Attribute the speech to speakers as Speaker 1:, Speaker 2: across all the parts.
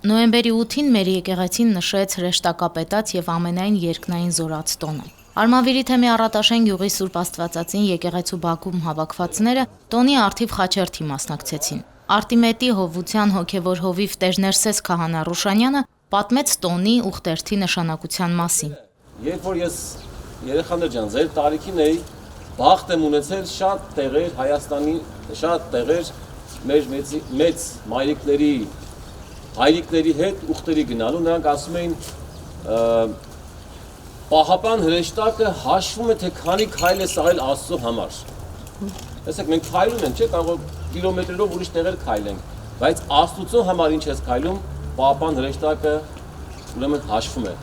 Speaker 1: Նոյեմբերի 8-ին մեր եկեղեցին նշեց հրեշտակապետած եւ ամենայն երկնային զորաց տոնը։ Արմավիրի թեմի Առատաշեն գյուղի Սուրբ Աստվածածին եկեղեցու բակում հավաքվածները տոնի առթիվ խաչերթի մասնակցեցին։ Արտիմետի Հովության հոգևոր հովիվ Տեր Ներսես քահանա Ռուշանյանը պատմեց տոնի ուխտերթի նշանակության մասին։
Speaker 2: Երբ որ ես երեխաներ ջան, ձեր տարիքին էի, բախտ եմ ունեցել շատ տեղեր Հայաստանի, շատ տեղեր մեր մեծ մայրիկների, հայրիկների հետ ուխտերի գնալու, նրանք ասում էին պահապան հրեշտակը հաշվում է, թե քանի քայլ է սաղել Աստծո համար։ Տեսեք, մենք քայլում ենք, չէ՞, կարող կիլոմետրերով ուրիշ տեղեր քայլենք, բայց Աստծո համար ինչ ես քայլում, պահապան հրեշտակը ուրեմն հաշվում է։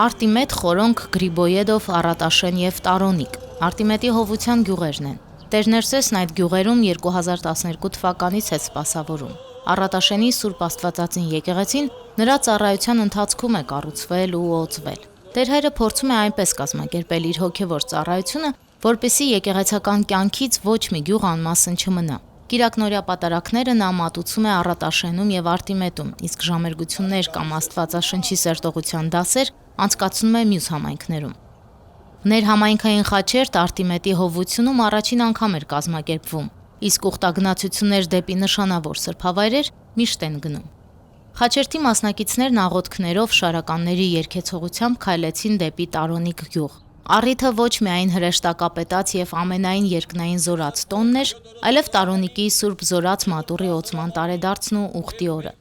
Speaker 1: Արտիմետ, Խորոնք, Գրիբոյեդով, Առատաշեն եւ Տարոնիկ Արտիմետի Հովության գյուղերն են։ Տեր Ներսեսն այդ գյուղերում 2012 թվականից է սպասավորում։ Առատաշենի Սուրբ Աստվածածին եկեղեցին նրա ծառայության ընթացքում է կառուցվել ու օծվել։ Տեր Հայրը փորձում է այնպես կազմակերպել իր հոգևոր ծառայությունը, որպեսզի եկեղեցական կյանքից ոչ մի գյուղ անմասն չմնա։ Կիրակնօրյա պատարակները նա մատուցում է Առատաշենում եւ Արտիմետում, իսկ ժամերգություններ կամ Աստվածաշնչի սերտողության դասեր անցկացնում է մյուս համայնքներում։ Ներհամայնքային խաչերթ Արտիմետի Հովությունում առաջին անգամ էր կազմակերպվում, իսկ ուխտագնացություններ դեպի նշանավոր սրբավայրեր միշտ են գնում։ Խաչերթի մասնակիցներն աղոթքներով, շարականների երգեցողությամբ քայլեցին դեպի Տարոնիկ գյուղ։ Առիթը ոչ միայն հրեշտակապետած եւ ամենայն երկնային զորաց տոնն էր, այլև Տարոնիկի Սուրբ Զորաց մատուռի օծման տարեդարձն ու ուխտի օրը։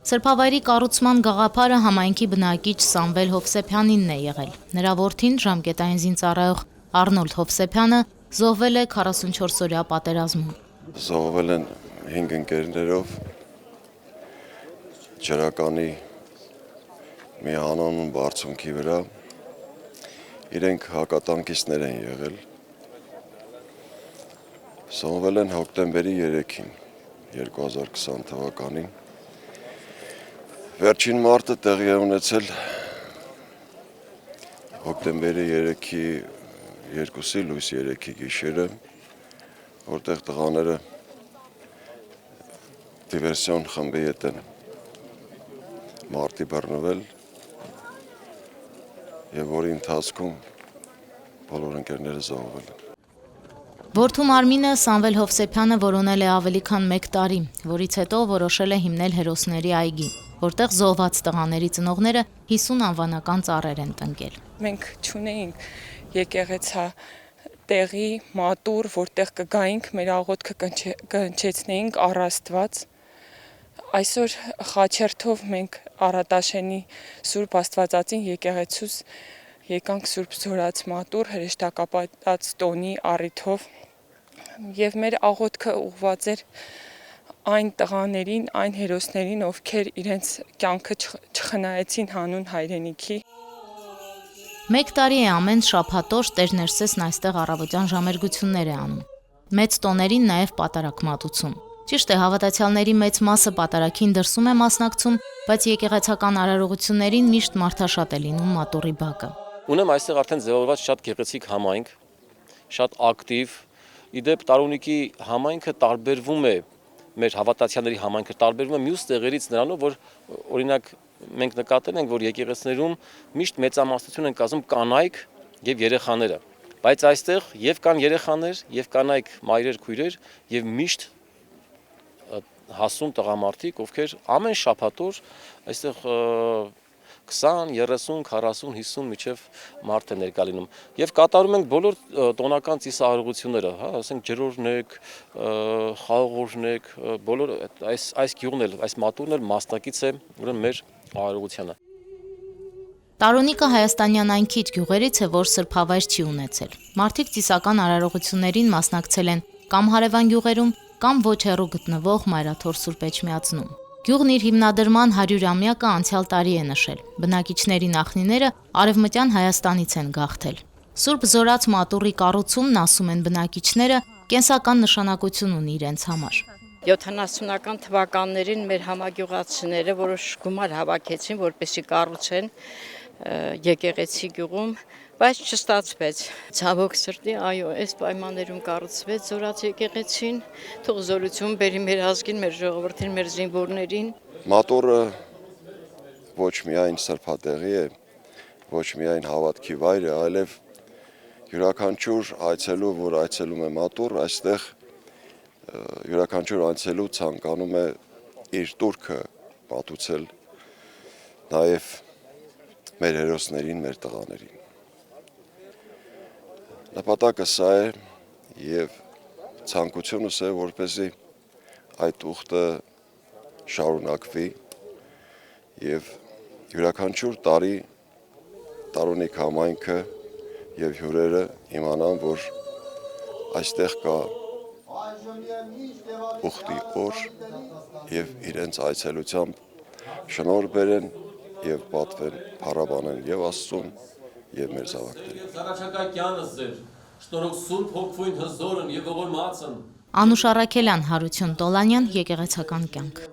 Speaker 1: Սրբավայրի կառուցման գաղափարը համայնքի բնակիչ Սամվել Հովսեփյանինն է եղել։ Նրա որդին ժամկետային զինծառայող Արնոլդ Հովսեփյանը զոհվել է 44-օրյա պատերազմում։
Speaker 3: Զոհվել են 5 ընկերներով ջրականի մի անոնուն բարձունքի վրա, իրենք հակատանկիստներ են եղել, զոհվել են հոկտեմբերի 3-ին, 2020 թվականին, վերջին մարտը տեղի է ունեցել հոկտեմբերի 3-ի 2-ի լույս 3-ի գիշերը, որտեղ տղաները դիվերսիոն խմբի հետ են մարտի բռնվել եւ որի ընթացքում բոլոր ընկերները զոհվել են։
Speaker 1: Որդու մարմինը Սամվել Հովսեփյանը որոնել է ավելի քան 1 տարի, որից հետո որոշել է հիմնել հերոսների այգի, որտեղ զոհված տղաների ծնողները 50 անվանական ծառեր են տնկել։
Speaker 4: Մենք չունեինք եկեղեցա տեղի մատուր, որտեղ կգայինք, մեր աղոթքը կհնչեցնեինք առ Աստված։ Այսօր խաչերթով մենք Առատաշենի Սուրբ Աստվածածին եկեղեցուց եկանք Սուրբ Զորաց մատուռ հրեշտակապետած տոնի առիթով եւ մեր աղոթքը ուղղված էր այն տղաներին, այն հերոսներին, ովքեր իրենց կյանքը չխնայեցին հանուն հայրենիքի։
Speaker 1: 1 տարի է ամեն շաբաթօր Տեր Ներսեսն այստեղ առավոտյան ժամերգություններ է անում։ Մեծ տոներին նաև պատարակ մատուցում։ Ճիշտ է, հավատացյալների մեծ մասը պատարակին դրսում է մասնակցում, բայց եկեղեցական արարողություններին միշտ մարդաշատ է լինում մատուռի բակը։
Speaker 2: Ունեմ այստեղ արդեն ձևավորված շատ գեղեցիկ համայնք, շատ ակտիվ։ Իդեպ Տարոնիկի համայնքը տարբերվում է, մեր հավատացյալների համայնքը տարբերվում է մյուս տեղերից նրանով, որ օրինակ մենք նկատել ենք, որ եկեղեցիներում միշտ մեծամասնություն են կազմում կանայք եւ երեխաները, բայց այստեղ եւ կան երեխաներ, եւ կանայք մայրեր, քույրեր եւ միշտ հասուն տղամարդիկ, ովքեր ամեն շաբաթօր այստեղ 20, 30, 40, 50 միջև մարդ է ներկա լինում եւ կատարում ենք բոլոր տոնական ծիսահարողությունները, հա, ասենք ջրօրհնեք, խաղողօրհնեք, բոլոր այս գյուղն էլ, այս մատուրն էլ մասնակից է ուրեմն մեր արարողությանը։
Speaker 1: Տարոնիկը հայաստանյան այն քիչ գյուղերից է, որ սրբավայր չի ունեցել։ Մարդիկ ծիսական արարողություններին մասնակցել են կամ հարևան գյուղերում, կամ ոչ հեռու գտնվող Մայրաթոր Սուրբ Էջմիածնում։ Գյուղն իր հիմնադրման 100-ամյակը անցյալ տարի է նշել։ Բնակիչների նախնիները Արևմտյան Հայաստանից են գաղթել։ Սուրբ Զորաց մատուռի կառուցումն, ասում են բնակիչները, կենսական նշանակություն ունի իրենց համար։
Speaker 5: 70-ական թվականներին մեր համագյուղացիները որոշ գումար հավաքեցին, որպեսզի կառուցեն եկեղեցի գյուղում բայց չստացվեց։ Ցավոք սրտի, այո, այս պայմաններում կառուցվեց Զորաց եկեղեցին, թող զորություն բերի մեր ազգին, մեր ժողովրդին, մեր զինվորներին։
Speaker 3: Մատորը ոչ միայն սրբատեղի է, ոչ միայն հավատքի վայր է, այլև յուրաքանչյուր այցելու, որ այցելում է մատուր, այստեղ յուրաքանչյուր այցելու ցանկանում է իր տուրքը մատուցել նաև մեր հերոսներին, մեր տղաներին։ Նպատակը սա է եւ ցանկությունս է, որպեսզի այդ ուխտը շարունակվի եւ յուրաքանչյուր տարի Տարոնիկ համայնքը եւ հյուրերը իմանան, որ այստեղ կա ուխտի օր եւ իրենց այցելությամբ շնորհ բերեն եւ պատվեն փառաբանեն եւ Աստծուն եւ մեր զավակներին։
Speaker 2: Առաջակայքյանս ձեր շնորհք Սուրբ Հոգվույն հզորն եւ ողորմածն
Speaker 1: Անուշ Առաքելյան, Հարություն Տոլանյան, եկեղեցական կյանք։